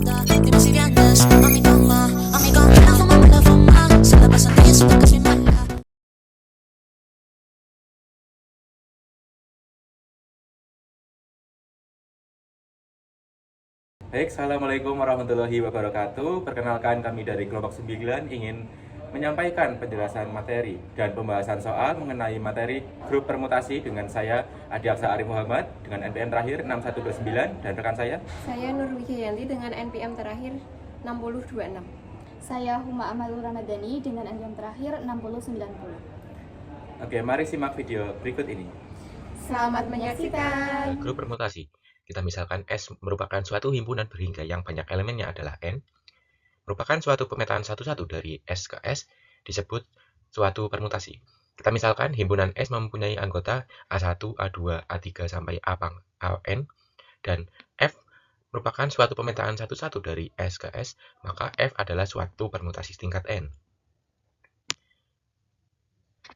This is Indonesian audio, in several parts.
mata. Dime si vienes a mi cama, la fumamos la fuma. Se la pasan ella suelta casi mala. Baik, Assalamualaikum warahmatullahi wabarakatuh. Perkenalkan, kami dari kelompok 9 ingin menyampaikan penjelasan materi dan pembahasan soal mengenai materi grup permutasi dengan saya Adi Aksa Arif Muhammad dengan NPM terakhir 6129 dan rekan Saya Nur Wijayanti dengan NPM terakhir 6026. Saya Huma Amalur Ramadhani dengan NPM terakhir 6090. Oke, mari simak video berikut ini. Selamat menyaksikan. Grup permutasi. Kita misalkan S merupakan suatu himpunan berhingga yang banyak elemennya adalah N, merupakan suatu pemetaan satu-satu dari S ke S, disebut suatu permutasi. Kita misalkan himpunan S mempunyai anggota A1, A2, A3 sampai AN, dan F merupakan suatu pemetaan satu-satu dari S ke S, maka F adalah suatu permutasi tingkat N.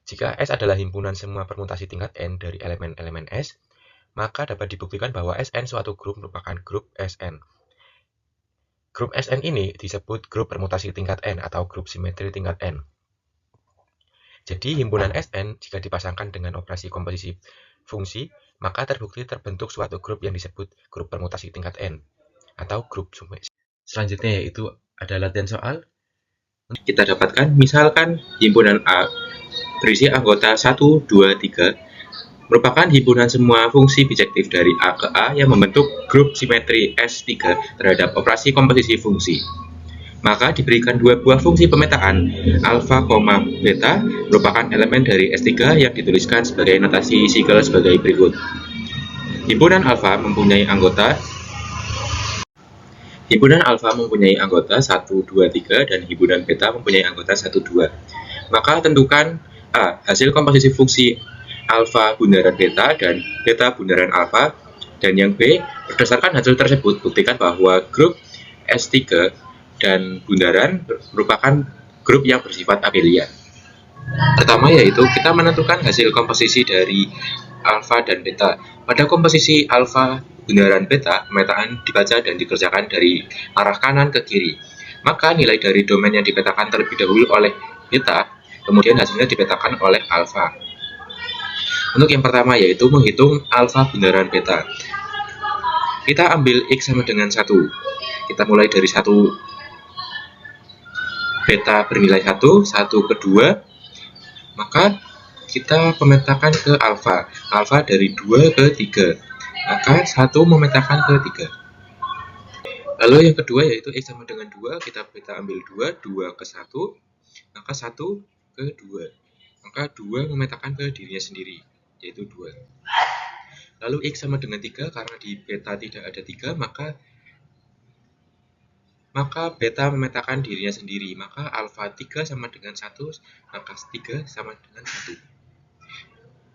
Jika S adalah himpunan semua permutasi tingkat N dari elemen-elemen S, maka dapat dibuktikan bahwa Sn suatu grup merupakan grup Sn. Grup Sn ini disebut grup permutasi tingkat N atau grup simetri tingkat N. Jadi himpunan Sn jika dipasangkan dengan operasi komposisi fungsi, maka terbukti terbentuk suatu grup yang disebut grup permutasi tingkat N atau grup simetri. Selanjutnya yaitu ada latihan soal. Kita dapatkan misalkan himpunan A berisi anggota 1, 2, 3 merupakan himpunan semua fungsi bijektif dari A ke A yang membentuk grup simetri S3 terhadap operasi komposisi fungsi. Maka diberikan dua buah fungsi pemetaan, alfa, beta, merupakan elemen dari S3 yang dituliskan sebagai notasi Siegel sebagai berikut. Himpunan alfa mempunyai anggota 1, 2, 3, dan himpunan beta mempunyai anggota 1, 2. Maka tentukan A. Hasil komposisi fungsi alfa bundaran beta dan beta bundaran alfa, dan yang B, berdasarkan hasil tersebut buktikan bahwa grup S3 dan bundaran merupakan grup yang bersifat abelian. Pertama yaitu kita menentukan hasil komposisi dari alfa dan beta. Pada komposisi alfa bundaran beta, pemetaan dibaca dan dikerjakan dari arah kanan ke kiri. Maka nilai dari domain yang dipetakan terlebih dahulu oleh beta, kemudian hasilnya dipetakan oleh alfa. Untuk yang pertama yaitu menghitung alfa bundaran beta. Kita ambil X sama dengan 1. Kita mulai dari 1 beta bernilai 1 ke 2. Maka kita memetakan ke alfa. Alfa dari 2 ke 3. Maka 1 memetakan ke 3. Lalu yang kedua yaitu X sama dengan 2. Kita ambil 2 ke 1. Maka 1 ke 2. Maka 2 memetakan ke dirinya sendiri, yaitu 2. Lalu X sama dengan 3, karena di beta tidak ada 3, maka beta memetakan dirinya sendiri. Maka alfa 3 sama dengan 1, maka 3 sama dengan 1.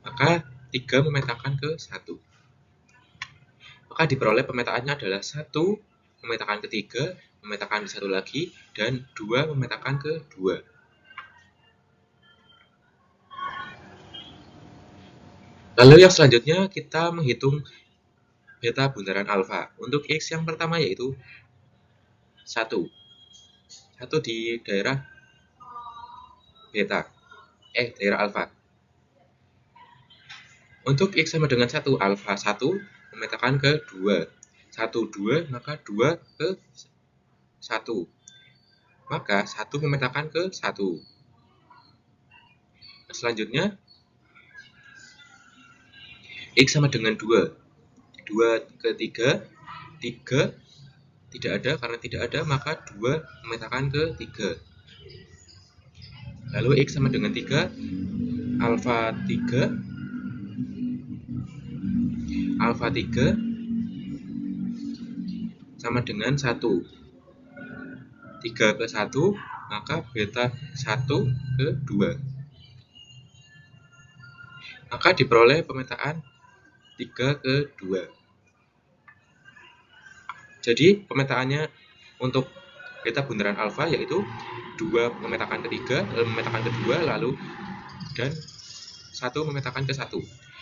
Maka 3 memetakan ke 1. Maka diperoleh pemetaannya adalah 1 memetakan ke 3, memetakan ke 1 lagi, dan 2 memetakan ke 2. Lalu yang selanjutnya kita menghitung beta bundaran alfa. Untuk X yang pertama yaitu 1 di daerah beta, daerah alfa. Untuk X sama dengan 1, alfa 1 memetakan ke 2. 1, 2, maka 2 ke 1. Maka 1 memetakan ke 1. Selanjutnya X sama dengan 2. 2 ke 3. 3 tidak ada, karena tidak ada maka 2 memetakan ke 3. Lalu X sama dengan 3. Alfa 3 sama dengan 1. 3 ke 1, maka beta 1 ke 2. Maka diperoleh pemetaan 3 ke 2. Jadi pemetaannya untuk beta bundaran alfa yaitu 2 memetakan ke 3, lalu memetakan ke 2, lalu dan 1 memetakan ke 1.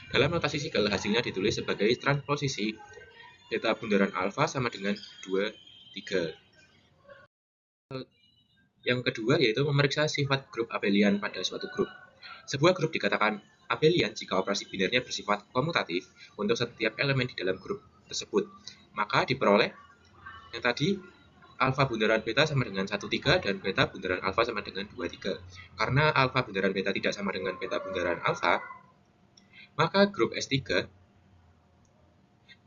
Dalam notasi Siegel hasilnya ditulis sebagai transposisi beta bundaran alfa sama dengan 2 3. Yang kedua yaitu memeriksa sifat grup abelian pada suatu grup. Sebuah grup dikatakan abelian jika operasi binernya bersifat komutatif untuk setiap elemen di dalam grup tersebut. Maka diperoleh yang tadi alfa bundaran beta sama dengan 1,3 dan beta bundaran alfa sama dengan 2,3. Karena alfa bundaran beta tidak sama dengan beta bundaran alfa, maka grup S3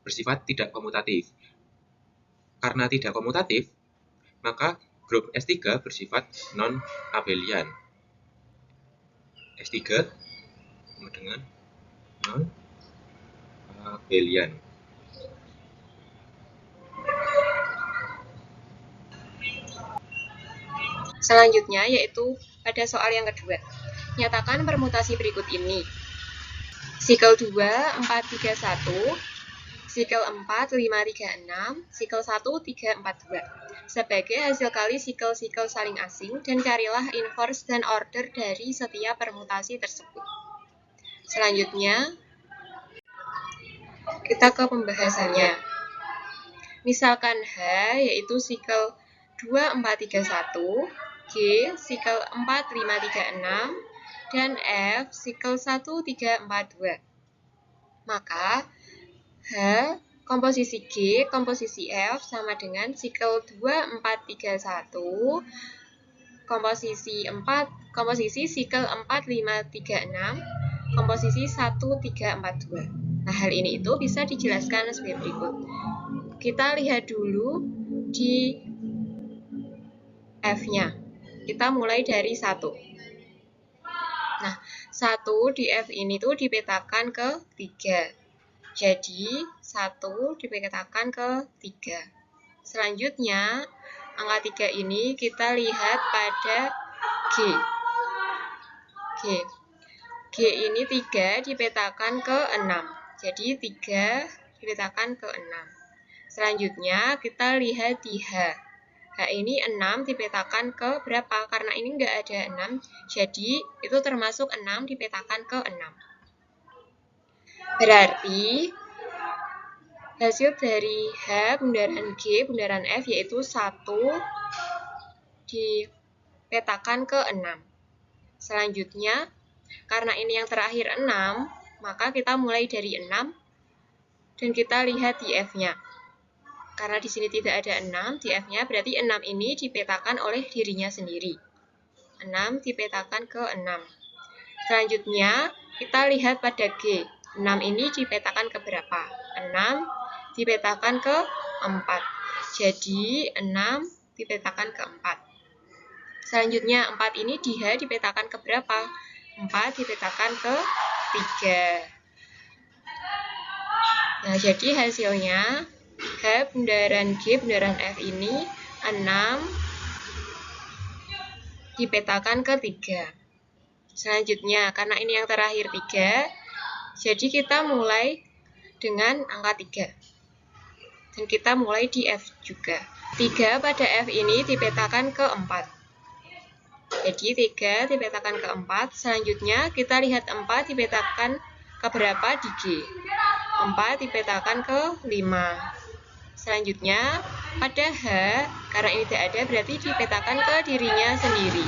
bersifat tidak komutatif. Karena tidak komutatif, maka grup S3 bersifat non-abelian. S3 sama dengan non-abelian. Selanjutnya yaitu pada soal yang kedua. Nyatakan permutasi berikut ini. Sikel 2, 4, 3, 1, sikel 4, 5, 3, 6, sikel 1, 3, 4, 2. Sebagai hasil kali sikel-sikel saling asing dan carilah inverse dan order dari setiap permutasi tersebut. Selanjutnya, kita ke pembahasannya. Misalkan H yaitu sikel 2, 4, 3, 1, G sikel 4, 5, 3, 6, dan F sikel 1, 3, 4, 2. Maka H komposisi G, komposisi F sama dengan sikel 2, 4, 3, 1, komposisi sikel 4, 5, 3, 6, komposisi 1, 3, 4, 2. Nah, hal ini itu bisa dijelaskan sebagai berikut. Kita lihat dulu di F-nya. Kita mulai dari 1. Nah, 1 di F ini tuh dipetakan ke 3. Jadi, 1 dipetakan ke 3. Selanjutnya, angka 3 ini kita lihat pada G. G ini 3 dipetakan ke 6. Jadi, 3 dipetakan ke 6. Selanjutnya, kita lihat di H. H ini 6 dipetakan ke berapa? Karena ini nggak ada 6, jadi itu termasuk 6 dipetakan ke 6. Berarti hasil dari H bundaran G bundaran F yaitu 1 dipetakan ke 6. Selanjutnya, karena ini yang terakhir 6, maka kita mulai dari 6 dan kita lihat di F-nya. Karena di sini tidak ada 6 di F-nya, berarti 6 ini dipetakan oleh dirinya sendiri. 6 dipetakan ke 6. Selanjutnya, kita lihat pada G. 6 ini dipetakan ke berapa? 6 dipetakan ke 4. Jadi, 6 dipetakan ke 4. Selanjutnya, 4 ini di H dipetakan ke berapa? 4 dipetakan ke 3. Nah, jadi hasilnya H bundaran G bundaran F ini 6 dipetakan ke 3. Selanjutnya, karena ini yang terakhir 3, jadi kita mulai dengan angka 3. Dan kita mulai di F juga. 3 pada F ini dipetakan ke 4. Jadi 3 dipetakan ke 4. Selanjutnya, kita lihat 4 dipetakan ke berapa di G. 4 dipetakan ke 5. Selanjutnya, pada H, karena ini tidak ada, berarti dipetakan ke dirinya sendiri.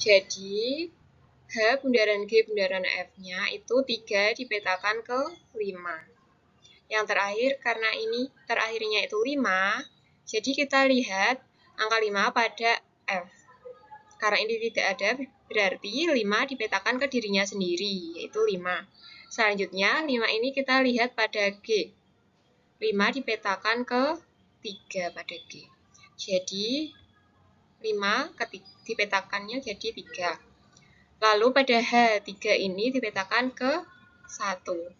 Jadi, H bundaran G bundaran F-nya itu 3 dipetakan ke 5. Yang terakhir, karena ini terakhirnya itu 5, jadi kita lihat angka 5 pada F. Karena ini tidak ada, berarti 5 dipetakan ke dirinya sendiri, yaitu 5. Selanjutnya, 5 ini kita lihat pada G. 5 dipetakan ke 3 pada G. Jadi, 5 dipetakannya jadi 3. Lalu pada H, 3 ini dipetakan ke 1.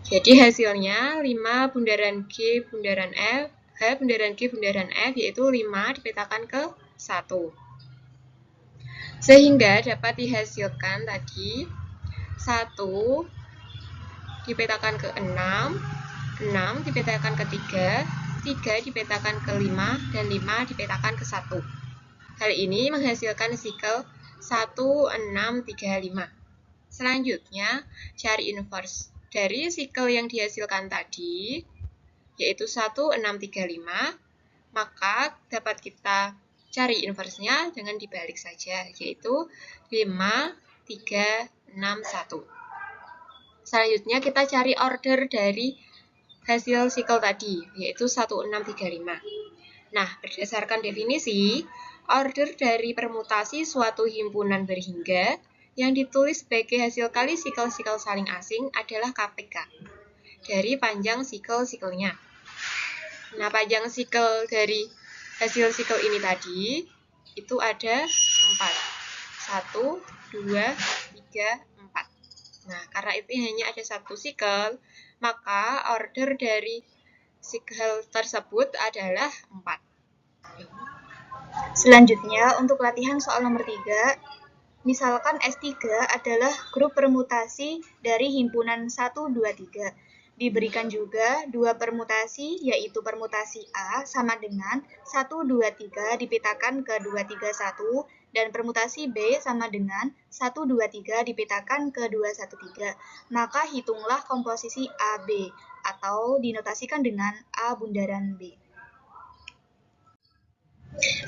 Jadi hasilnya 5 bundaran G bundaran F, H bundaran G bundaran F yaitu 5 dipetakan ke 1. Sehingga dapat dihasilkan tadi 1 dipetakan ke 6, 6 dipetakan ke 3, 3 dipetakan ke 5, dan 5 dipetakan ke 1. Hal ini menghasilkan sikel 1635. Selanjutnya, cari inverse dari sikel yang dihasilkan tadi, yaitu 1635, maka dapat kita cari inverse-nya dengan dibalik saja, yaitu 5361. Selanjutnya, kita cari order dari hasil sikel tadi, yaitu 1635. Nah, berdasarkan definisi, order dari permutasi suatu himpunan berhingga yang ditulis sebagai hasil kali sikel-sikel saling asing adalah KPK dari panjang sikel-sikelnya. Nah, panjang sikel dari hasil sikel ini tadi itu ada 4. 1, 2, 3, 4. Nah, karena itu hanya ada satu sikel, maka order dari sikel tersebut adalah 4. Selanjutnya, untuk latihan soal nomor 3, misalkan S3 adalah grup permutasi dari himpunan 1, 2, 3. Diberikan juga dua permutasi, yaitu permutasi A sama dengan 1, 2, 3 dipetakan ke 2, 3, 1, dan permutasi B sama dengan 1, 2, 3 dipetakan ke 2, 1, 3. Maka hitunglah komposisi AB, atau dinotasikan dengan A bundaran B.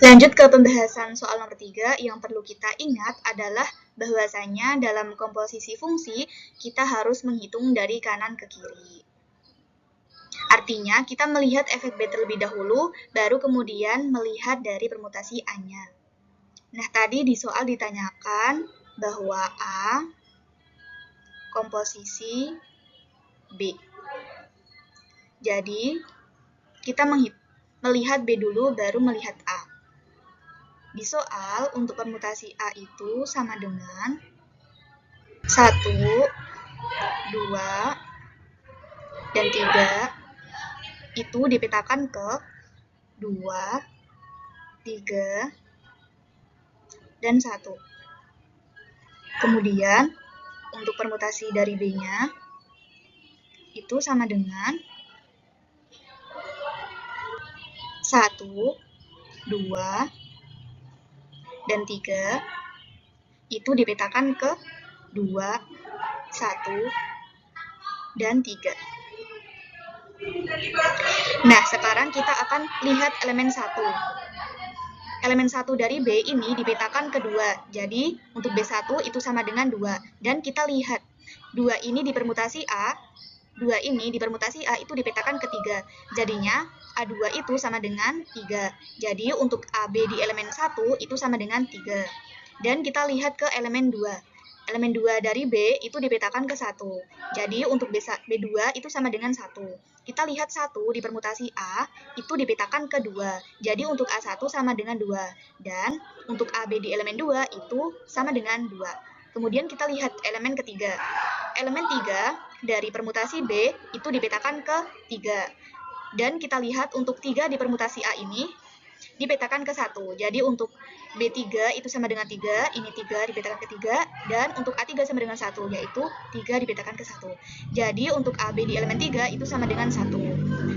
Lanjut ke pembahasan soal nomor 3, yang perlu kita ingat adalah bahwasanya dalam komposisi fungsi, kita harus menghitung dari kanan ke kiri. Artinya, kita melihat efek B terlebih dahulu, baru kemudian melihat dari permutasi A-nya. Nah, tadi di soal ditanyakan bahwa A komposisi B. Jadi, kita melihat B dulu, baru melihat A. Di soal, untuk permutasi A itu sama dengan 1, 2, dan 3 itu dipetakan ke 2, 3, dan 1. Kemudian, untuk permutasi dari B-nya, itu sama dengan 1, 2, dan 3 itu dipetakan ke 2, 1, dan 3. Nah, sekarang kita akan lihat elemen 1. Elemen 1 dari B ini dipetakan ke 2. Jadi, untuk B1 itu sama dengan 2. Dan kita lihat, 2 ini dipermutasi A, 2 ini dipermutasi A itu dipetakan ke 3. Jadinya, A2 itu sama dengan 3. Jadi, untuk AB di elemen 1 itu sama dengan 3. Dan kita lihat ke elemen 2. Elemen 2 dari B itu dipetakan ke 1. Jadi, untuk B2 itu sama dengan 1. Kita lihat 1 dipermutasi A itu dipetakan ke 2. Jadi, untuk A1 sama dengan 2. Dan, untuk AB di elemen 2 itu sama dengan 2. Kemudian kita lihat elemen ketiga. Elemen 3 dari permutasi B itu dipetakan ke 3. Dan kita lihat untuk 3 di permutasi A ini dipetakan ke 1. Jadi untuk B3 itu sama dengan 3, ini 3 dipetakan ke 3, dan untuk A3 sama dengan 1, yaitu 3 dipetakan ke 1. Jadi untuk AB di elemen 3 itu sama dengan 1.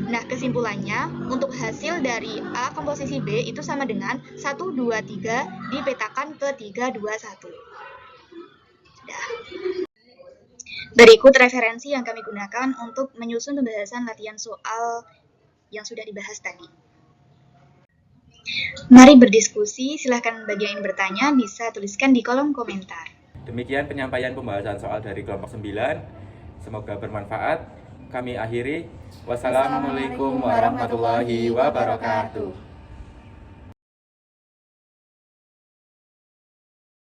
Nah, kesimpulannya, untuk hasil dari A komposisi B itu sama dengan 1, 2, 3 dipetakan ke 3, 2, 1. Berikut referensi yang kami gunakan untuk menyusun pembahasan latihan soal yang sudah dibahas tadi. Mari berdiskusi, silahkan bagi yang ingin bertanya bisa tuliskan di kolom komentar. Demikian penyampaian pembahasan soal dari kelompok 9. Semoga bermanfaat. Kami akhiri. Wassalamualaikum warahmatullahi wabarakatuh.